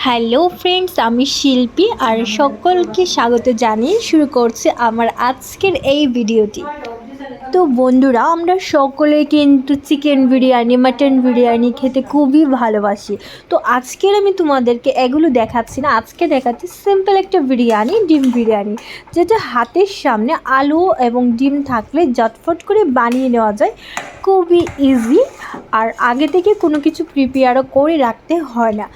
Hello friends, আমি শিল্পী আর সকলকে স্বাগত জানিয়ে শুরু করছি আমার আজকের এই ভিডিওটি। তো বন্ধুরা, আমরা সকলে কিন্তু চিকেন বিরিয়ানি, মাটন বিরিয়ানি খেতে খুবই ভালোবাসি। তো আজকের আমি তোমাদেরকে এগুলো দেখাচ্ছি না, আজকে দেখাচ্ছি সিম্পল একটা বিরিয়ানি, ডিম বিরিয়ানি, যেটা হাতের সামনে আলু এবং ডিম থাকলে ঝটফট করে বানিয়ে নেওয়া যায়, খুবই ইজি। আর আগে থেকে কোনো কিছু প্রিপেয়ারও করে রাখতে হয় না।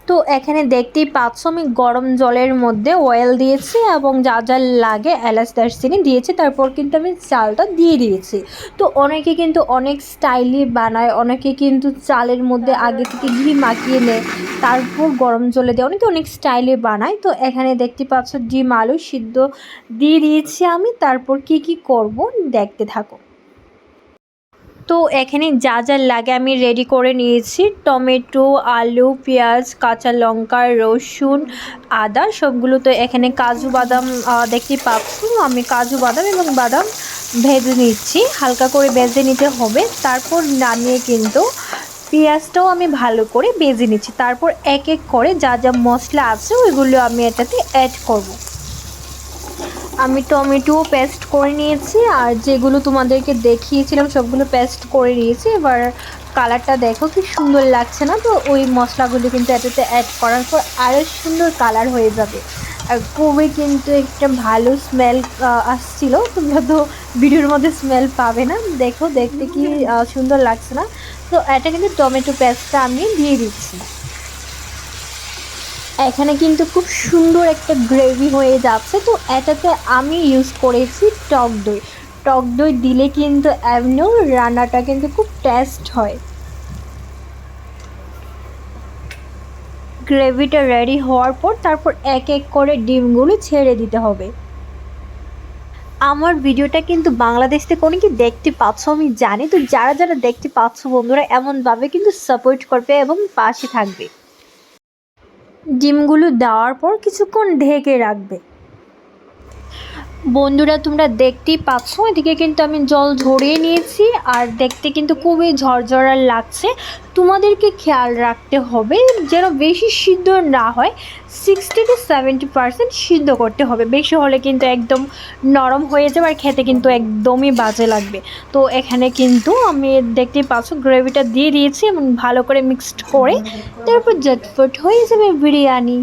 তো এখানে দেখতেই পাচ্ছ, আমি গরম জলের মধ্যে অয়েল দিয়েছি এবং যা যা লাগে এলাচ দারচিনি দিয়েছি, তারপর কিন্তু আমি চালটা দিয়ে দিয়েছি। তো অনেকে কিন্তু অনেক স্টাইলি বানায়, অনেকে কিন্তু চালের মধ্যে আগে থেকে ঘি মাখিয়ে নেয়, তারপর গরম জলে দেয়, অনেকে অনেক স্টাইলে বানায়। তো এখানে দেখতে পাচ্ছ ডিম আলু সিদ্ধ দিয়ে দিয়েছি আমি। তারপর কি করব দেখতে থাকো। তো এখানে যা যা লাগে আমি রেডি করে নিয়েছি, টমেটো, আলু, পেঁয়াজ, কাঁচা লঙ্কা, রসুন, আদা সবগুলো। তো এখানে কাজু বাদাম দেখতে পাচ্ছ, আমি কাজু বাদাম এবং বাদাম ভেজে নিচ্ছি, হালকা করে ভেজে নিতে হবে। তারপর নামিয়ে কিন্তু পেঁয়াজটাও আমি ভালো করে ভেজে নিচ্ছি। তারপর এক এক করে যা যা মশলা আছে ওইগুলো আমি এটাতে অ্যাড করব। আমি টমেটো পেস্ট করে নিয়েছি, আর যেগুলো তোমাদেরকে দেখিয়েছিলাম সবগুলো পেস্ট করে নিয়েছি। এবার কালারটা দেখো কি সুন্দর লাগছে না? তো ওই মশলাগুলো কিন্তু এটাতে অ্যাড করার পর আরও সুন্দর কালার হয়ে যাবে। আর খুবই কিন্তু একটা ভালো স্মেল আসছিল। তোমরা তো ভিডিওর মধ্যে স্মেল পাবে না, দেখো দেখতে কি সুন্দর লাগছে না? তো এটা কিন্তু টমেটো পেস্টটা আমি দিয়ে দিচ্ছি। এখানে কিন্তু খুব সুন্দর একটা গ্রেভি হয়ে যাচ্ছে। তো এটাতে আমি ইউজ করেছি টক দই। টক দই দিলে কিন্তু এমনিও রান্নাটা কিন্তু খুব টেস্ট হয়। গ্রেভিটা রেডি হওয়ার পর তারপর এক এক করে ডিমগুলো ছেড়ে দিতে হবে। আমার ভিডিওটা কিন্তু বাংলাদেশ থেকে অনেকে দেখতে পাচ্ছ আমি জানি। তো যারা যারা দেখতে পাচ্ছ বন্ধুরা, এমনভাবে কিন্তু সাপোর্ট করবে এবং পাশে থাকবে। ডিমগুলো দেওয়ার পর কিছুক্ষণ ঢেকে রাখবে। বন্ধুরা, তোমরা দেখতেই পাচ্ছ এদিকে কিন্তু আমি জল ঝরিয়ে নিয়েছি, আর দেখতে কিন্তু খুবই ঝরঝরা লাগছে। তোমাদেরকে খেয়াল রাখতে হবে যেন বেশি সিদ্ধ না হয়, 60 to 70% সিদ্ধ করতে হবে। বেশি হলে কিন্তু একদম নরম হয়ে যাবে আর খেতে কিন্তু একদমই বাজে লাগবে। তো এখানে কিন্তু আমি দেখতেই পাচ্ছ গ্রেভিটা দিয়ে দিয়েছি এবং ভালো করে মিক্সড করে তারপর ঝটফট হয়ে যাবে বিরিয়ানি।